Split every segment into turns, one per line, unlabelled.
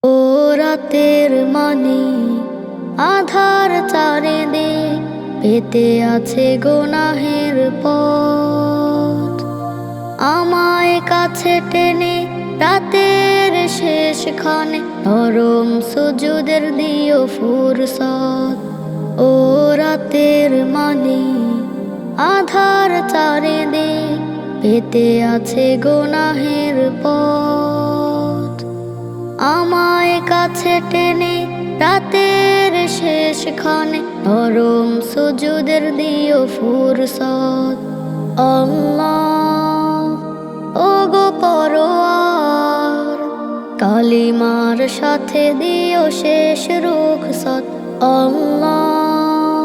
ও রাতের মানি আধার চারিদিক পেতে আছে গুনাহের পথ। আমায় কাছে টেনে রাতের শেষখানে নরম সুজুদের দিও ফুরসত। ও রাতের মানি আধার চারিদিক পেতে আছে গুনাহের পথ। আমায় কাছে টেনে রাতের শেষখানে নরম সুজুদের দিও ফুরসত। আল্লাহ ও গো পরওয়ার কালিমার সাথে দিও শেষ রুখসত। আল্লাহ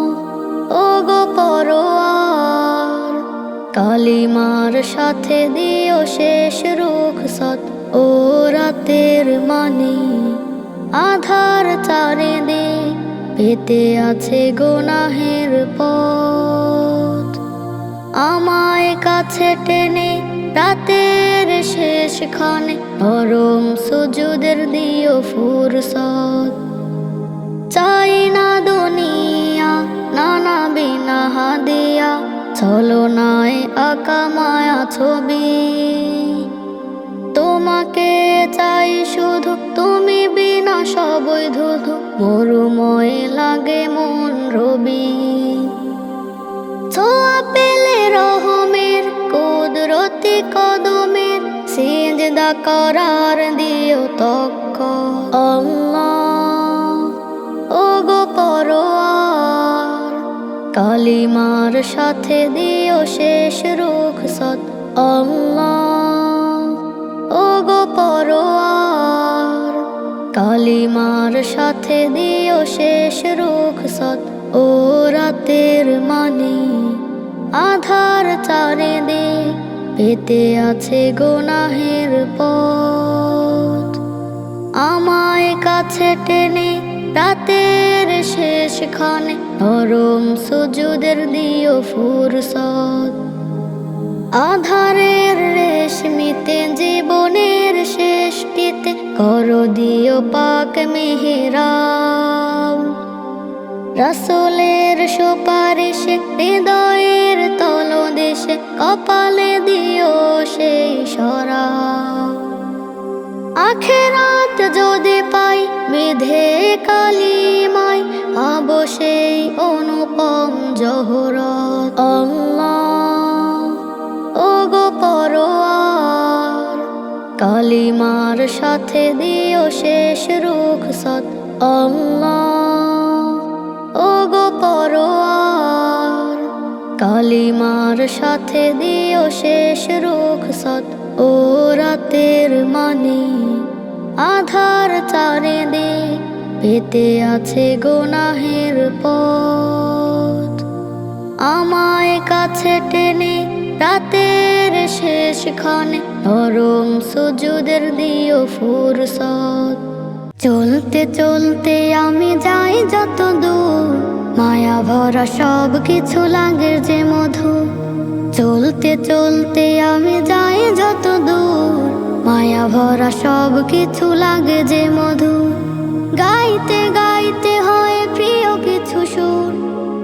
ও গো পরওয়ার কালিমার সাথে দিও শেষ রুখসত। ও রাতের মানি আধার চারিদিক পেতে আছে গুনাহের পথ। আমায় কাছে টেনে রাতের শেষখানে নরম সুজুদের দিও ফুরসত। চাই না দুনিয়া নানা বিনা হাদিয়া ছলনায় আঁকা মায়া ছবি। তোমাকে চাই শুধু, তুমি বিনা সবই ধুধু মরুময় লাগে মন রবি। ছোঁয়া পেলে রহমের কুদরতি কদমের সিজদা করার দিও তক্ক। আল্লাহ ও গো পরওয়ার কালিমার সাথে দিও শেষ রুখসত। আল্লাহ ও গো পরওয়ার কালিমার সাথে দিও শেষ রুখসত। ও রাতের মানি আধার চারিদিক পেতে আছে গুনাহের পথ। আমায় কাছে টেনে রাতের শেষখানে নরম সুজুদের দিও ফুরসত। আধারের রেশমিতে জীবনের শেষটিতে করো দিও পাক মেহেরাব। রাসূলের সুপারিশে হৃদয়ের তলদেশে কপালে দিও সেই শরাব। আখেরাত যদি পাই বিধে কালিমায় পাবো সেই অনুপম জহরত। আল্লাহ ও গো পরওয়ার কালিমার সাথে দিও শেষ রুখসত। আল্লাহ ও গো পরওয়ার কালিমার সাথে দিও শেষ রুখসত। ও রাতের মানি আধার চারিদিক পেতে আছে গুনাহের পথ। আমায় কাছে টেনে রাতের শেষখানে নরম সুজুদের দিও ফুরসত। চলতে চলতে আমি যাই যত দূর মায়া ভরা সব কিছু লাগে যে মধু। চলতে চলতে আমি যাই যত দূর মায়া ভরা সব কিছু লাগে যে মধু। গাইতে গাইতে হয় প্রিয় কিছু সুর,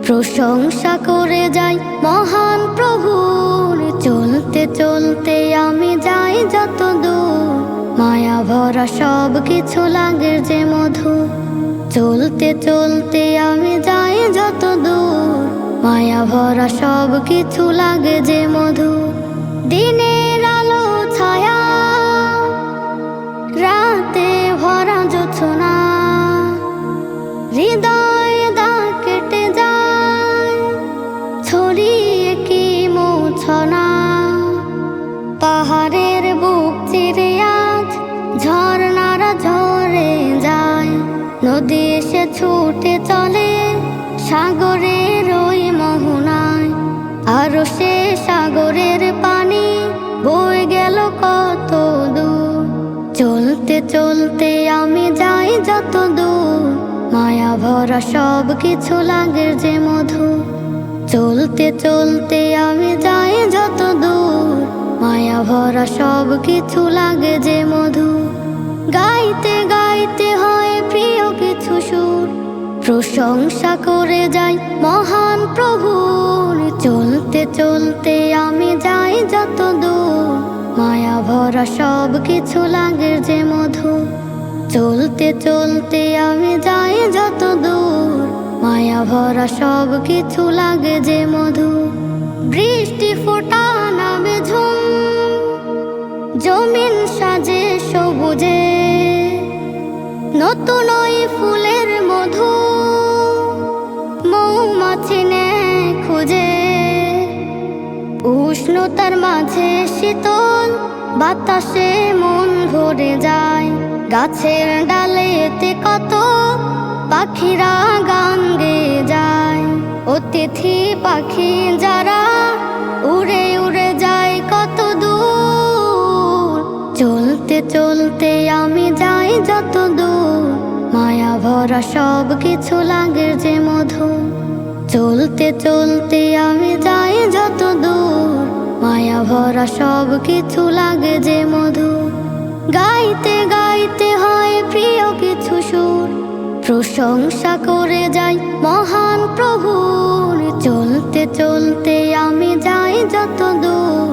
প্রশংসা করে যাই মহান প্রভুর। চলতে চলতে আমি যাই যত দূর মায়া ভরা সব কিছু লাগে যে মধু। চলতে চলতে আমি যাই যত দূর মায়া ভরা সব কিছু লাগে যে মধু। দিনের আলো ছায়া রাতে ভরা জোছনা, হৃদয় দা কেটে যায় ছড়িয়ে কি মোছনা। পাহাড়ের বুক চিরে আজ ঝর্ণারা ঝরে যায়, নদী এসে ছুটে চলে সাগরের ওই মোহনায়। আরো সে সাগরের পানি বয়ে গেল কত দূর। চলতে চলতে আমি যাই যত দূর মায়া ভরা সব কিছু লাগে যে মধু। চলতে চলতে আমি যাই যত দূর মায়া ভরা সব কিছু লাগে যে মধু। গাইতে গাইতে প্রশংসা করে যাই মহান প্রভুর। চলতে চলতে আমি যাই যত দূর, মায়া ভরা সব কিছু লাগে যে মধু। চলতে চলতে আমি যাই যত দূর, মায়া ভরা সব কিছু লাগে যে মধু। বৃষ্টি ফোঁটা নামে ঝুম, জমিন সাজে সবুজে, নতুন ওই ফুলের মধু মৌমাছি নেয় খুঁজে। উষ্ণতার মাঝে শীতল বাতাসে মন ভরে যায়, গাছের ডালেতে কত পাখিরা গান গেয়ে যায়। অতিথি পাখি যারা উড়ে উড়ে যায় কত দূর। চলতে চলতে আমি যাই যত দূর, মায়া ভরা সব কিছু লাগে যে মধু। চলতে চলতে আমি যাই যত দূর, মায়া ভরা সব কিছু লাগে যে মধু। গাইতে গাইতে হয় প্রিয় কিছু সুর, প্রশংসা করে যাই মহান প্রভুর। চলতে চলতে আমি যাই যত দূর,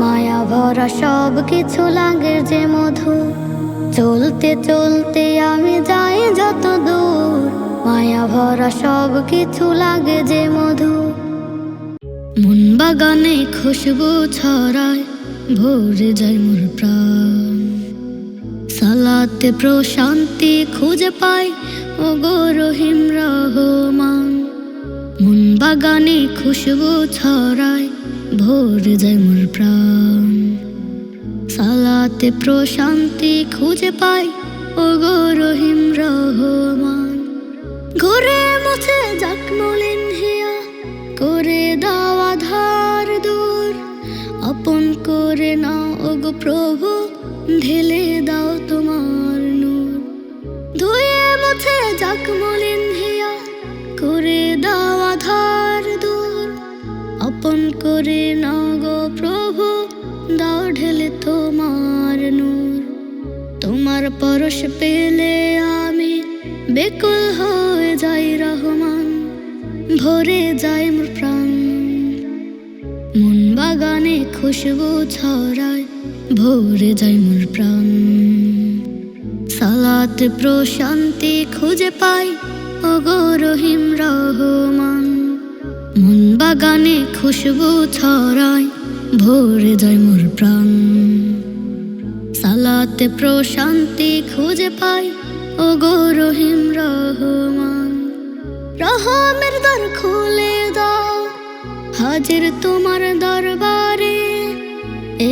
মায়া ভরা সব কিছু লাগে যে মধু। চলতে চলতে আমি যাই যত দূর, মায়া ভরা সব কিছু লাগে যে মধু। মন বাগানে খুশবু ছড়ায়, ভরে যায় মোর প্রাণ। সালাতে প্রশান্তি খুঁজে পাই, ও গো রহিম রহমান। মন বাগানে খুশবু ছড়ায়, ভরে যায় মোর প্রাণ। সালাতে প্রশান্তি খুঁজে পাই, ও গো রহিম রহমান। ঘুরে মুছে যাক মলিন হিয়া, করে দাও আধার দূর। আপন করে নাও ও গো প্রভু, ঢেলে দাও তোমার নূর। ধুয়ে মুছে যাক মলিন হিয়া, করে দাও আধার দূর। আপন করে নাও গো প্রভু, দাও ঢেলে তোমার নূর। তোমার পরশ পেলে আমি বেকুল হয়ে যাই রহমান, ভরে যায় মোর প্রাণ। মন বাগানে খুশবু ছড়ায়, ভরে যায় মোর প্রাণ। সালাতে প্রশান্তি খুঁজে পাই, ও গো রহিম রহমান। মন বাগানে খুশবু ছড়ায়, ভরে যায় মোর প্রাণ। সালাতে প্রশান্তি খুঁজে পাই, ও গো রহিম রহমান। রহমের দ্বার খুলে দাও, হাজির তোমার দরবারে।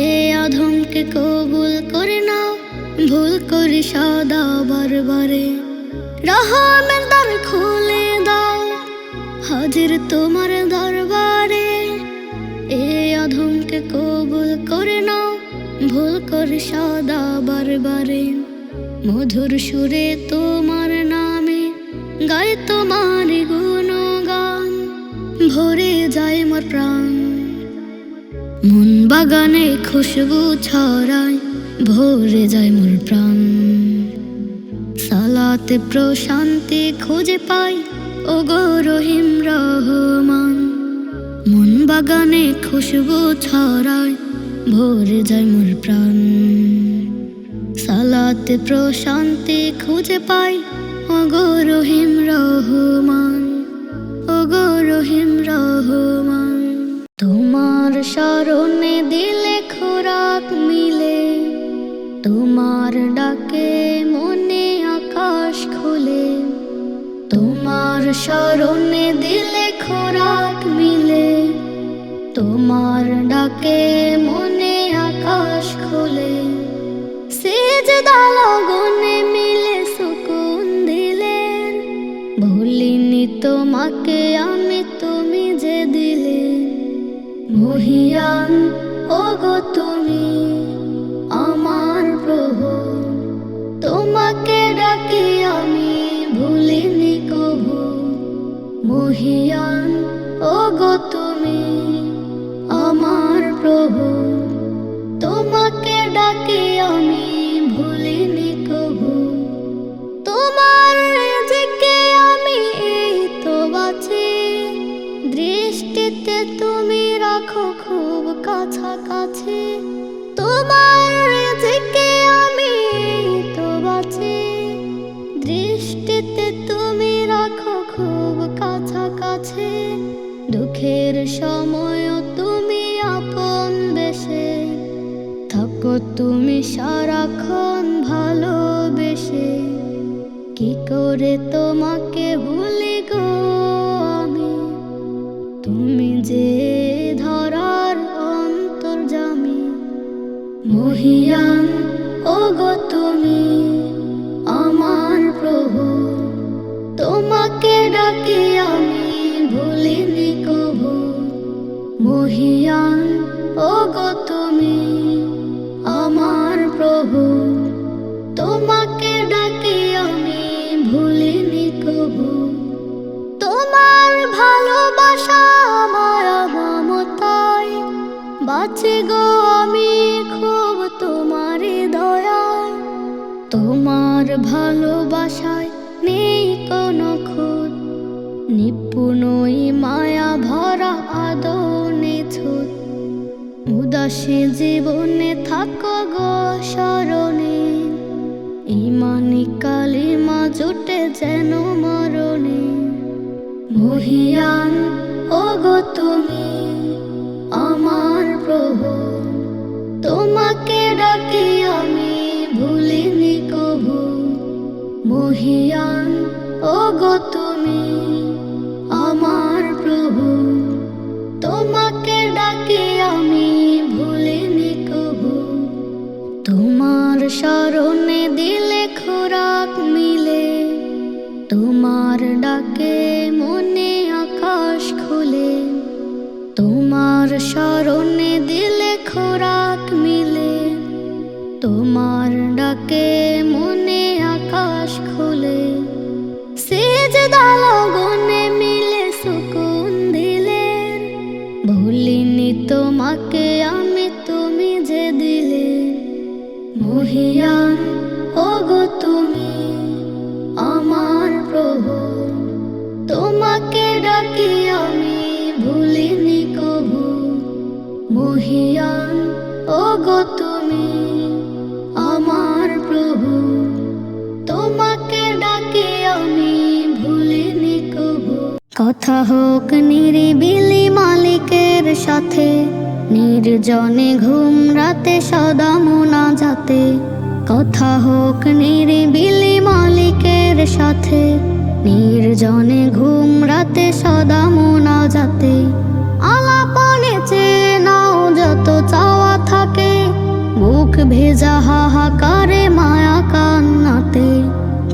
এ অধমকে কবুল করে নাও, ভুল করি সদা বারবারে। রহমের দ্বার খুলে দাও, হাজির তোমার দরবারে। এ অধমকে কবুল করে নাও, ভুল করি সদা বারবারে। মধুর সুরে তোমার নামে গাই তোমার গুণগান, ভরে যায় মোর প্রাণ। মন বাগানে খুশবু ছড়ায়, ভরে যায় মোর প্রাণ। সালাতে প্রশান্তি খুঁজে পাই, ও গো রহিম রহমান। মন বাগানে খুশবু ছড়ায়, ভরে যায় মোর প্রাণ। সালাতে প্রশান্তি খুঁজে পাই, ও গো রহিম রহমান। ও গো রহিম রহমান। তোমার শরণে দিলে খোরাক মিলে, তোমার ডাকে মনে আকাশ খুলে। তোমার শরণে দিলে খোরাক মিলে, তোমার ডাকে মনে আকাশ খুলে। সিজদা লগনে মিলে সুকুন দিলে, ভুলিনি তোমাকে আমি তুমি যে দিলে। মহিয়ান ও গো তুমি আমার প্রভু, তোমাকে ডাকি আমি ভুলিনি কভু। মহিয়ান ও গো তুমি আমার প্রভু, তোমাকে ডাকি আমি ভুলিনি কভু। তোমার রিজিকে আমি কাছাকাছি, তোমার রিজিকে আমি তো বাঁচি। দৃষ্টিতে তুমি রাখো খুব কাছাকাছি, দুঃখের সময়ও তুমি আপন বেশে থাকো তুমি সারাক্ষণ ভালোবেসে। কি করে তোমাকে ভুলি গো আমি, তুমি যে ধরার অন্তর্যামী। মহিয়ান ওগো তুমি আমার প্রভু, তোমাকে ডাকি আমি ভুলিনি কভু। মহিয়ান ওগো তুমি আমার প্রভু, তোমাকে ডাকি আমি ভুলিনি কভু। তোমার ভালোবাসা মায়া মমতায় বাঁচি গো আমি খুব তোমারই দয়ায়। তোমার ভালোবাসায় নেই কোনো খুঁত, নিপুণই মায়া ভরা আদৌ নিছুত। উদাসী জীবনে থাকো গো স্মরণে, ইমানি কালিমা জুটে যেন মরণে। মহিয়ান ওগো তুমি আমার প্রভু, তোমাকে ডাকি আমি ভুলিনি কভু। মহিয়ান ওগো তুমি আমার প্রভু, তোমাকে ডাকি আমি ভুলিনি কভু। তোমার শরণে দিলে খোরাক মিলে, তোমার ডাকে মনে আকাশ খুলে। তোমার শরণে দিলে খোরাক মিলে, তোমার ডাকে মনে আকাশ খুলে। সিজদা লগনে মিলে সুকুন দিলে, ভুলিনি তোমাকে আমি তুমি যে দিলে। মহিয়ান ওগো তুমি আমার প্রভু, তোমাকে ডাকি আমি ভুলিনি কভু। মহিয়ান ওগো তুমি আমার প্রভু, তোমাকে ডাকি আমি ভুলিনি কভু। কথা হোক নিরিবিলি মালিকের সাথে, নির্জনে ঘুম রাতে সদা মোনাজাতে। কথা হোক নিরিবিলি মালিকের সাথে, নির্জনে ঘুম রাতে সদা মোনাজাতে। আলাপনে চেয়ে নাও যত চাওয়া থাকে, বুক ভেজা হাহাকারে মায়া কান্নাতে।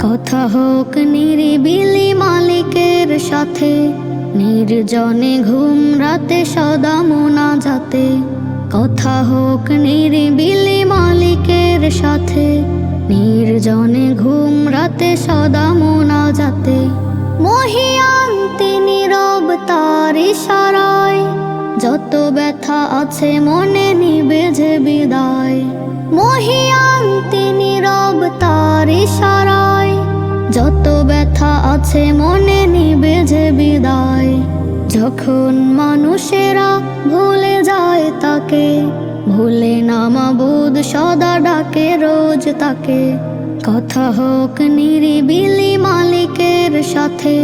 কথা হোক নিরিবিলি মালিকের সাথে, নির্জনে ঘুম রাতে সদা মোনাজাতে। কথা হোক নিরিবিলি মালিকের সাথে, নির্জনে ঘুম রাতে সদা মোনাজাতে। মহিয়ান তিনি রব তার ইশারায়, যত ব্যথা আছে মনে নিবে যে বিদায়। মহিয়ান তিনি রব তার ইশারায়, যত ব্যথা আছে মনে নিবে যে বিদায়। যখন মানুষেরা ভুলে যায় তাকে, ভুলে না মাবুদ সদা ডাকে রোজ তাকে। কথা হোক নিরিবিলি মালিকের সাথে,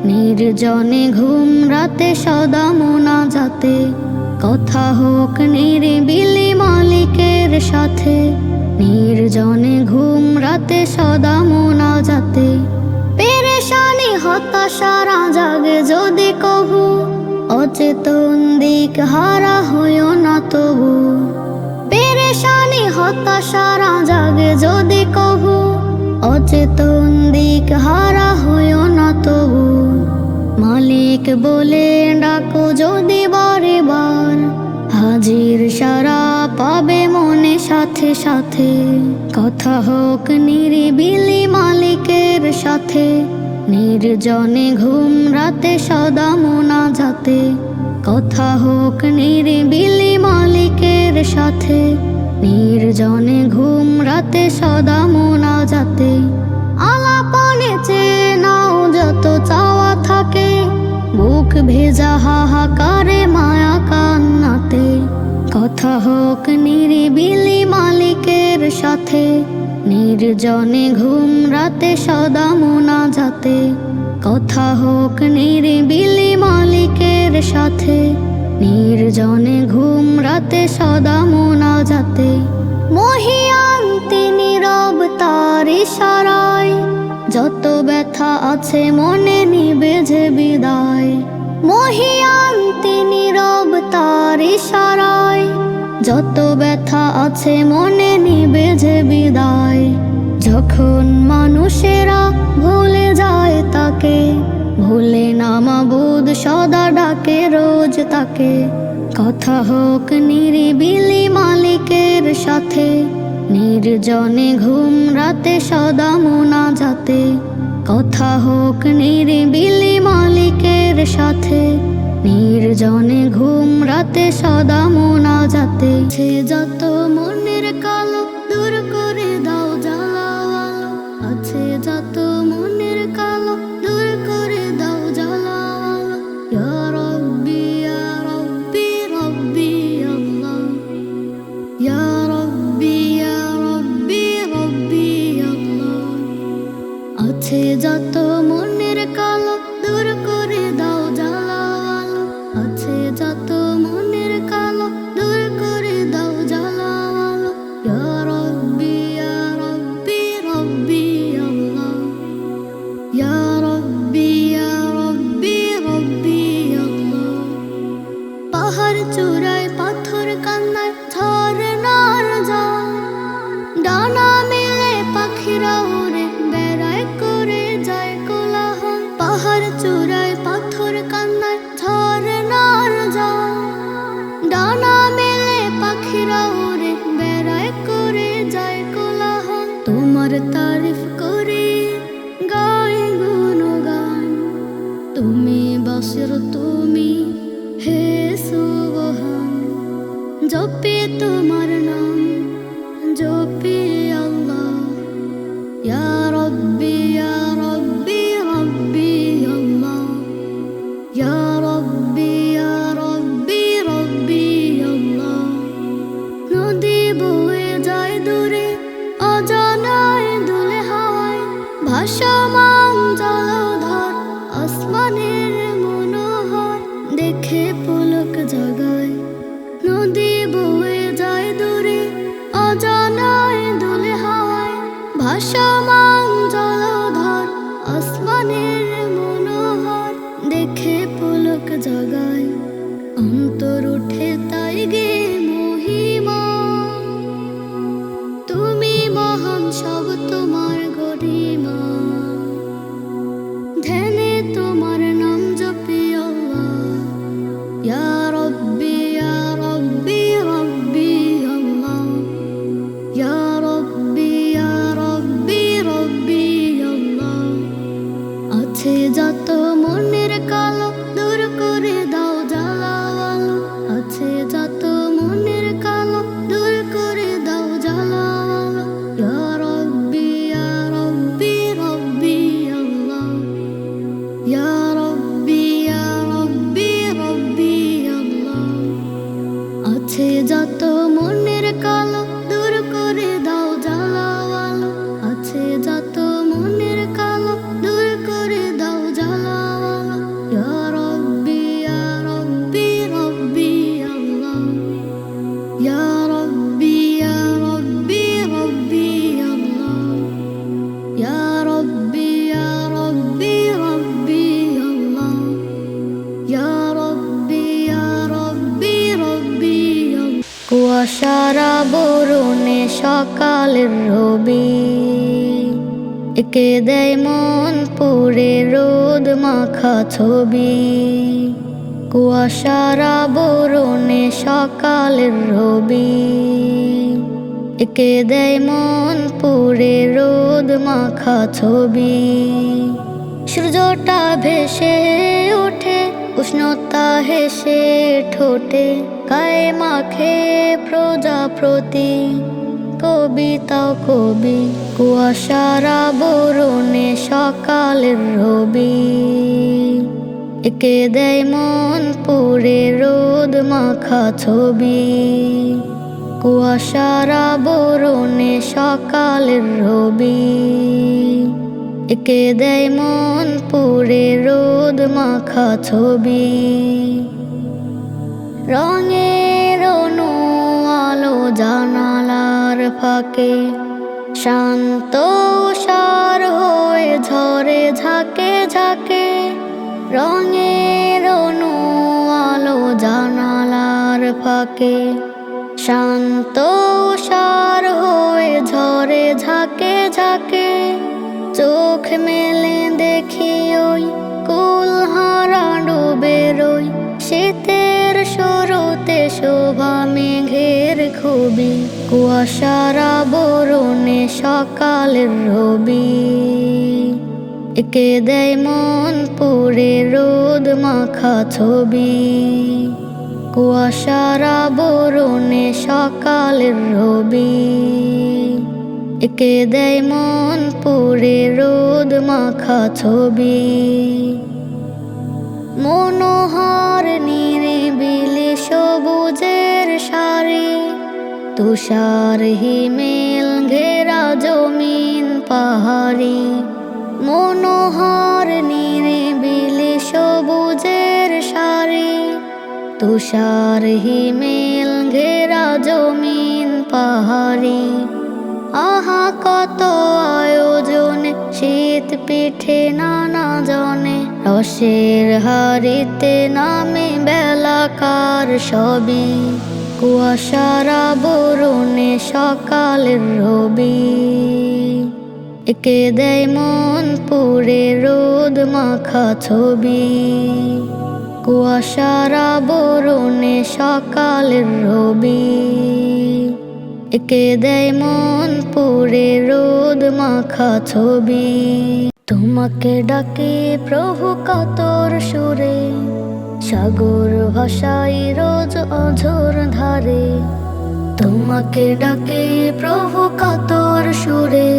নির্জনে ঘুম রাতে সদা মোনাজাতে। কথা হোক নিরিবিলি মালিকের সাথে, নির্জনে ঘুম রাতে সদা মোনাজাতে। পেরেশানি হতাশারা জাগে যদি কভু, অচেতন দিক হারা হইও না তবু। পেরেশানি হতাশারা জাগে যদি কভু, অচেতন দিক হারা হইও না তবু। মালিক বলে ডাকো যদি বারে বার, হাজির সারা পাবে মনে সাথে সাথে। কথা হোক নিরিবিলি মালিকের সাথে, নির্জনে ঘুম রাতে সদা মোনাজাতে। কথা হোক নিরিবিলি মালিকের সাথে, নির্জনে ঘুম রাতে সদা মোনাজাতে। আলাপনে চেয়ে নাও যত চাওয়া থাকে, বুক ভেজা হাহাকারে মায়া কান্নাতে। কথা কথা হোক নিরিবিলি মালিকের সাথে, নির্জনে ঘুম রাতে সদা মোনাজাতে। কথা হোক নিরিবিলি মালিকের সাথে, নির্জনে ঘুম রাতে সদা মোনাজাতে। মহিয়ান তিনি রব, তার ইশারায় যত ব্যথা আছে মনে নিবে যে বিদায়। মহিয়ান তিনি রব, তার ইশারায় যত ব্যথা আছে মনে নিবে যে বিদায়। যখন মানুষেরা ভুলে যায় তাকে, ভুলে না মাবুদ সদা ডাকে রোজ তাকে। কথা হোক নিরিবিলি মালিকের সাথে, নির্জনে ঘুম রাতে সদা মোনাজাতে। কথা হোক নিরিবিলি মালিকের সাথে, নির্জনে ঘুম রাতে সদা মোনাজাতে। সে যত মনের কালো দূর করে দাও জ্বালাওয়ালো, আছে যত মনের কালো দূর করে দাও জ্বালাওয়ালো। ইয়া রব্বি ইয়া রব্বি রব্বি আল্লাহ, ইয়া রব্বি ইয়া রব্বি রব্বি আল্লাহ। আছে যত মনের কালো দূর করে দাও জ্বালাওয়ালো, আছে যত মনের কালো দূর করে দাও জ্বালাওয়ালো। ইয়া রব্বি ইয়া রব্বি রব্বি আল্লাহ, ইয়া রব্বি ইয়া রব্বি রব্বি আল্লাহ। পাহাড় চূড়ায় পাথর কান্নায় ঝরনার জল, ডানা মেলে পাখিরা উড়ে বেড়ায় করে যায় কোলাহল। পাহাড় চূড়ায় পাথর কান্নায় ঝরনার জল, ডানা মেলে পাখিরা উড়ে বেড়ায় করে যায় কোলাহল। তোমার তারিফ করে গায় গুণগান, তুমি বাসির তুমি হে সুবহান। জপে তোমার নাম জপে আল্লাহ, ইয়া রব্বি ইয়া রব্বি রব্বি আল্লাহ, ইয়া রব্বি ইয়া রব্বি রব্বি আল্লাহ। নদী বয়ে যায় দূরে অজানায় দুলে হাওয়ায়, ভাসমান জলধর আসমানের মনোহর দেখে পুলক জাগায়। নদী বয়ে যায় দূরে অজানায় দুলে হাওয়ায়, ভাসমান জলধর আসমানের মনোহর দেখে পুলক জাগায়। অন্তর উঠে তাই গে মহিমা, তুমি মহান সব তোমার গরিমা। ধ্যানে তোমার নাম জপি আল্লাহ, ইয়া রব্বি ইয়া রব্বি রব্বি আল্লাহ, ইয়া রব্বি ইয়া রব্বি রব্বি আল্লাহ। আছে যত মনের কালো দূর করে দাও জ্বালাওয়ালো, আছে যত মনের কালো দূর করে দাও জ্বালাওয়ালো। ইয়া রব্বি ইয়া রব্বি রব্বি আল্লাহ, ইয়া রব্বি ইয়া রব্বি রব্বি আল্লাহ। আছে যত মনের কালো দূর করে দাও জ্বালাওয়ালো, আছে যত মনের কালো দূর করে দাও জ্বালাওয়ালো। ইয়া রব্বি ইয়া রব্বি রব্বি আল্লাহ, ইয়া রব্বি ইয়া রব্বি রব্বি আল্লাহ, ইয়া রব্বি ইয়া রব্বি রব্বি আল্লাহ, ইয়া রব্বি ইয়া রব্বি রব্বি আল্লাহ। কুয়াশার আবরণে সকালের রবি, একে দেয় মন পুরে রোদ মাখা ছবি। কুয়াশার আবরণে সকালের রবি, একে দেয় মন পুরে রোদ মাখা ছবি। সূর্যটা ভেসে ওঠে উষ্ণতা হেসে ঠোঁটে, গায়ে মাখে প্রজাপতি কবিতাও কবি। কুয়াশার আবরণে সকালের রবি, এঁকে দেয় মন পুরে রোদ মাখা ছবি, কুয়াশার আবরণে সকালের রবি। এঁকে দেয় মন পুরে রোদ মাখা ছবি, রঙের অনু আলো জানালার ফাঁকে, শান্ত সার হয়ে ঝরে ঝাঁকে ঝাঁকে। রঙের অনু আলো জানালার ফাঁকে, শান্ত সার হয়ে ঝরে ঝাঁকে ঝাঁকে। চোখ মেলে দেখি ওই কুলহারা ডুবে রই, শীতের শুরুতে শোভা মেঘের খুবই, কুয়াশার আবরণে সকালের রবি। এঁকে দেয় মন পুরে রোদ মাখা ছবি, কুয়াশার আবরণে সকালের রবি। এঁকে দেয় মন পুরে রোদ মাখা ছবি, মনোহর নিরিবিলি সবুজের সারি, তুষার হিমেল ঘেরা জমিন পাহাড়ি। মনোহর নিরিবিলি সবুজের সারি, তুষার হিমেল ঘেরা জমিন পাহাড়ি। আহা কত আয়োজনে শীত পিঠে নানা জনে, রসের হাড়িতে নামে বেলাকার সবই, কুয়াশার আবরণে সকালের রবি। এঁকে দেয় মন পুরে রোদ মাখা ছবি, কুয়াশার আবরণে সকালের রবি। এঁকে দেয় মন পুরে রোদ মাখা ছবি। তোমাকে ডাকে প্রভু কাতর সুরে, সাগর ভাষাই রোজ অঝোর ধারে। তোমাকে ডাকে প্রভু কাতর সুরে,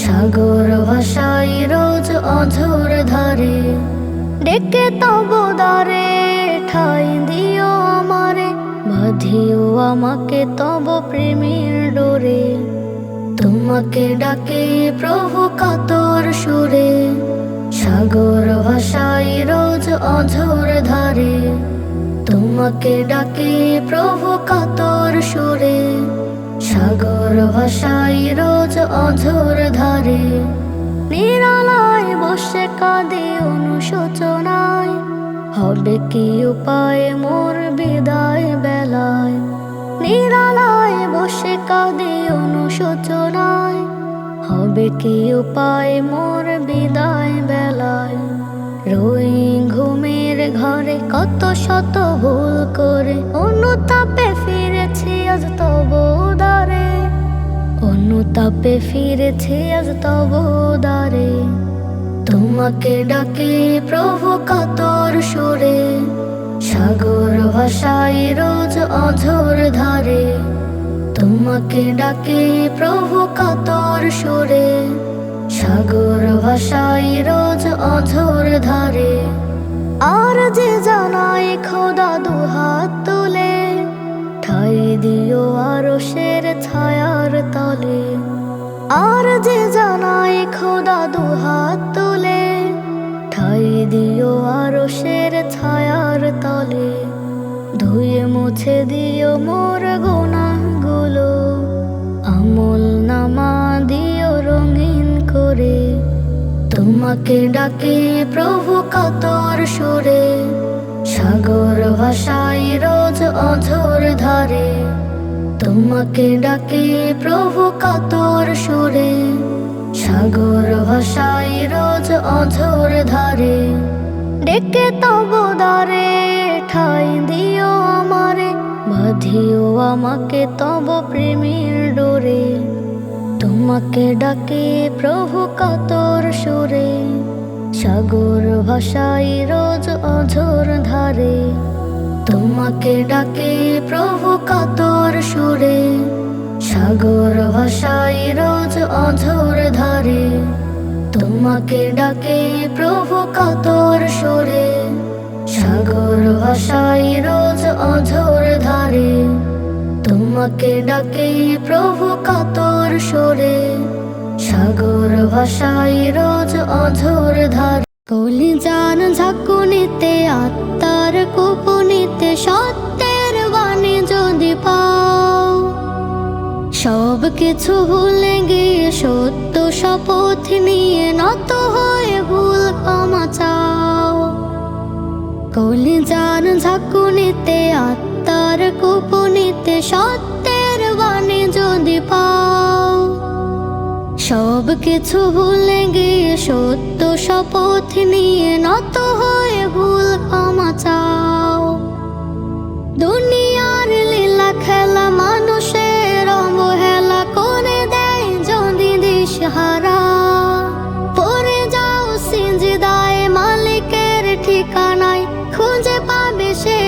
সাগর ভাষাই রোজ অঝোর ধারে। ডেকে তব দ্বারে ঠাই দিও আমারে, বাঁধিও আমাকে তব প্রেমের ডোরে। তোমাকে ডাকে প্রভু কাতর সুরে, সাগর ভাষাই রোজ অঝোর ধারে। তোমাকে ডাকে প্রভু কাতর সুরে, সাগর ভাষাই রোজ অঝোর ধারে। নিরালায় বসে কাঁদে অনুশোচনায়, হবে কি উপায় মোর বিদায় বেলায়। নিরালায় বসে কাঁদে অনুশোচনায়, হবে কি উপায় মোর বিদায় বেলায়। রই ঘুমের ঘরে কত শত ভুল করে, অনুতাপে ফিরেছি আজ তব দ্বারে। অনুতাপে ফিরেছি আজ তব দ্বারে। তোমাকে ডাকে প্রভু কাতর সুরে, সাগর ভাষাই রোজ অঝোর ধারে। তোমাকে ডাকে প্রভু কাতর সুরে, সাগর ভাষাই রোজ অঝোর ধারে। আর যে জানাই খোদা দুহাত তুলে, ঠাই দিও আরশের ছায়ার তলে। আর যে জানাই খোদা দুহাত তুলে, ঠাই দিও আরশের ছায়ার তলে। ধুয়ে মুছে দিও মোর গুনাহগুলো, আমল নামা দিও রঙিন করে। তোমাকে ডাকে প্রভু কাতর সুরে, সাগর ভাষাই রোজ অঝোর ধারে। তোমাকে ডাকে প্রভু কাতর সুরে, সাগর ভাষাই রোজ অঝোর ধারে। ডেকে তব দ্বারে ঠাই দিও আমারে, বাঁধিও আমাকে তব প্রেমের ডোরে। তোমাকে ডাকে প্রভু কাতর সুরে, সাগর ভাষাই রোজ অঝোর ধারে। তোমাকে ডাকে প্রভু কাতর সুরে, সাগর ভাষাই রোজ অঝোর ধারে। তোমাকে ডাকে প্রভু কাতর সুরে, সাগর ভাষায় রোজ অঝোর ধারে। তোমাকে ডাকে প্রভু কাতর সুরে, সাগর ভাষায় রোজ অঝোর ধারে। কলিজান ঝাঁকুনিতে আত্মার কুপুনিতে সত্যের বাণী যদি পাও, সব কিছু ভুলে গিয়ে সত্য শপথ নিয়ে নত হয়ে ভুল ক্ষমা চাও। কলিজান ঝাঁকুনিতে আত্মার কুপুনিতে সত্যের বাণী যদি পাও, সব কিছু ভুলে গিয়ে সত্য শপথ নিয়ে নত হয়ে ভুল ক্ষমা চাও। দুনিয়ার লীলা খেলা মানুষের অবহেলা করে দেয় যদি দিশহারা, পড়ে যাও সিজদায় মালিকের ঠিকানায়, খুঁজে পাবে সে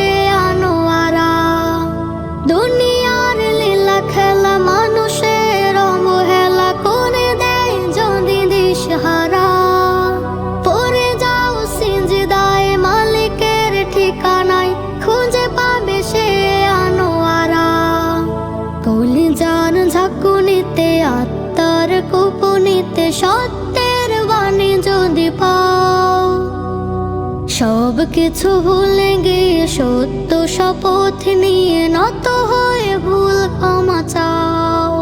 আনোয়ারা। দুনিয়ার লীলা খেলা মানুষের অবহেলা করে দেয় যদি দিশহারা, পড়ে যাও সিজদায় মালিকের ঠিকানায়, খুঁজে পাবে সে আনোয়ারা। কলিজান ঝাঁকুনিতে আত্মার কুপুনিতে সত্যের বাণী যদি পাও, সব কিছু ভুলে গিয়ে সত্য শপথ নিয়ে নত হয়ে ভুল ক্ষমা চাও।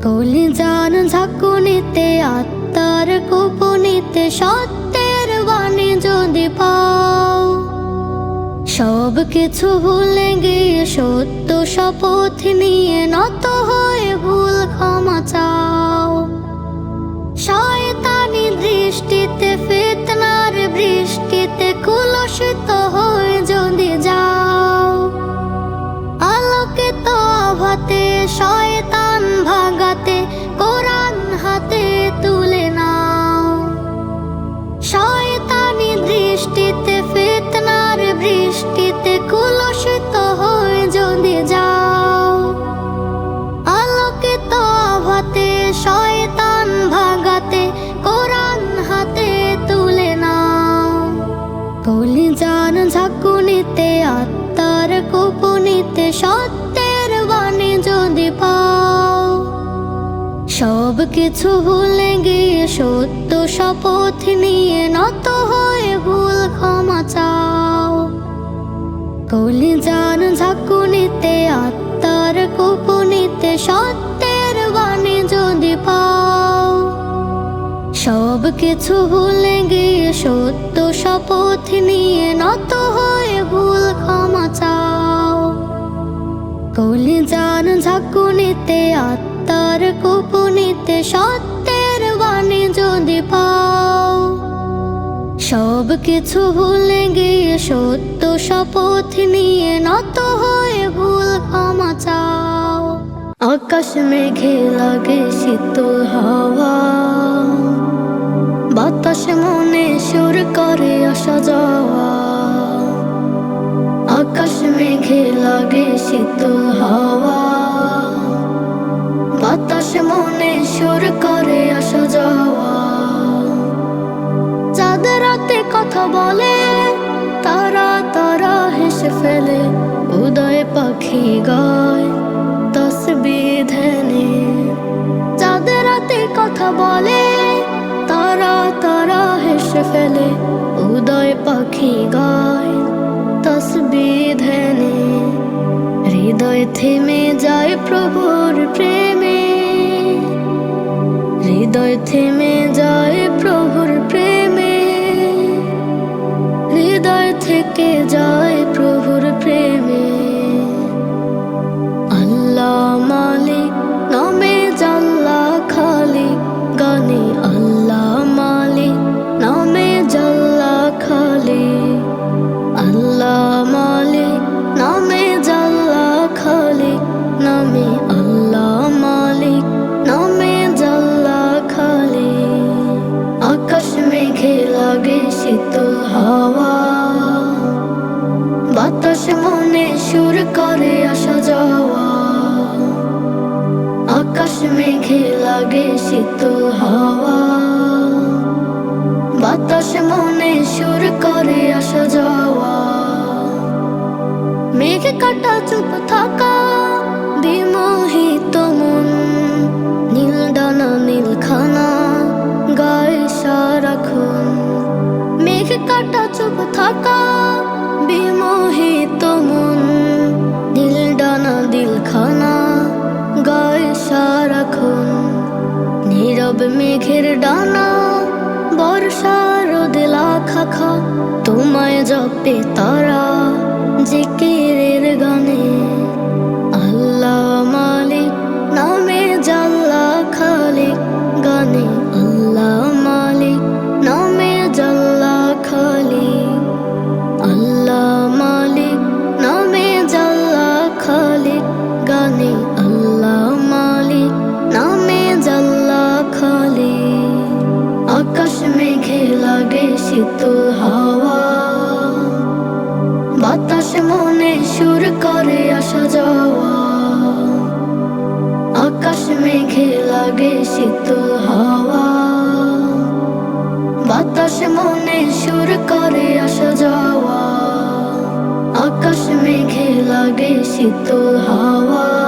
কলিজান ঝাঁকুনিতে আত্মার কুপুনিতে সত্যের বাণী যদি পাও, সব কিছু ভুলে গিয়ে সত্য শপথ নিয়ে নত হয়ে ভুল ক্ষমা চাও। শয়তানি দৃষ্টিতে ফিতনার বৃষ্টিতে কুলসিত হয়ে যদি যাও, আলোকিত আভাতে শয়তান ভাগাতে কোরআন হাতে তুলে নাও। শয়তানি দৃষ্টিতে ফিতনার বৃষ্টিতে কুলসিত হয়ে যদি যাও, আলোকিত আভাতে শয়তান ভাগাতে কোরআন হাতে তুলে নাও। কলিজান ঝাঁকুনিতে আত্মার কুপুনিতে সত্যের বাণী যদি পাও, সব কিছু ভুলে গিয়ে সত্য শপথ নিয়ে নত হয়ে ভুল ক্ষমা চাও। কলিজান ঝাঁকুনিতে আত্মার কুপুনিতে সত্যের বাণী যদি পাও, সব কিছু ভুলে গিয়ে সত্য শপথ নিয়ে নত হয়ে ভুল ক্ষমা চাও। কলিজান ঝাঁকুনিতে আত্মার কুপুনিতে সত্যের বাণী যদি পাও, সব কিছু ভুলে গিয়ে সত্য শপথ নিয়ে নত হয়ে ভুল ক্ষমা চাও। আকাশ মেঘে লাগে শীতল হাওয়া, বাতাস মনে সুর করে আসা যাওয়া। আকাশ মেঘে লাগে শীতল হাওয়া, বাতাস মনে সুর করে আসা যাওয়া। চাঁদ রাতে কথা বলে, তারা তারা হেসে ফেলে, উদয় পাখি গায় তসবিহ ধ্যানে। চাঁদ রাতে কথা বলে, তারা তারা হেসে ফেলে, উদয় পাখি গায় তসবিহ ধ্যানে। হৃদয় থেমে যায় প্রভুর প্রেমে, হৃদয় থেমে যায় প্রভুর প্রেমে, হৃদয় থেকে যায় প্রভুর প্রেমে। আল্লাহ মালিক নামে জাল্লা খালিক, গানে আল্লাহ মালিক নামে জাল্লা খালিক। আল্লাহ মালিক নামে জাল্লা খালিক, নামে আল্লাহ মালিক নামে জাল্লা খালিক। আকাশ মেঘে লাগে শীতল হাওয়া, বাতাস মনে সুর করে আসা যাওয়া। আকাশ মেঘে লাগে শীতল হাওয়া, বাতাস মনে সুর করে আসা যাওয়া। মেঘ কাটা চুপ থাকা, বিমোহিত মন, নীল ডানা নীল খানা গায়ে সারাক্ষণ। মেঘ কাটা চুপ থাকা, বিমোহিত মন, নীল ডানা নীল খানা গায়ে সারাক্ষণ। নীরব মেঘের ডানা, বর্ষার রোদেলা খাখা, তোমায় জপে তারা জিকিরের গানে। আল্লাহ মালিক নামে জাল্লা খালিক গানে, আল্লাহ মালিক নামে জাল্লা খালিক, আল্লাহ মালিক নামে জাল্লা খালিক গানে, আল্লাহ মালিক নামে জাল্লা খালিক। আকাশ মেঘে লাগে শীতল হাওয়া, বাতাস মনে সুর করে আসা যাওয়া। আকাশ মেঘে লাগে শীতল হাওয়া, বাতাস মনে সুর করে আসা যাওয়া। আকাশ মেঘে লাগে শীতল হাওয়া।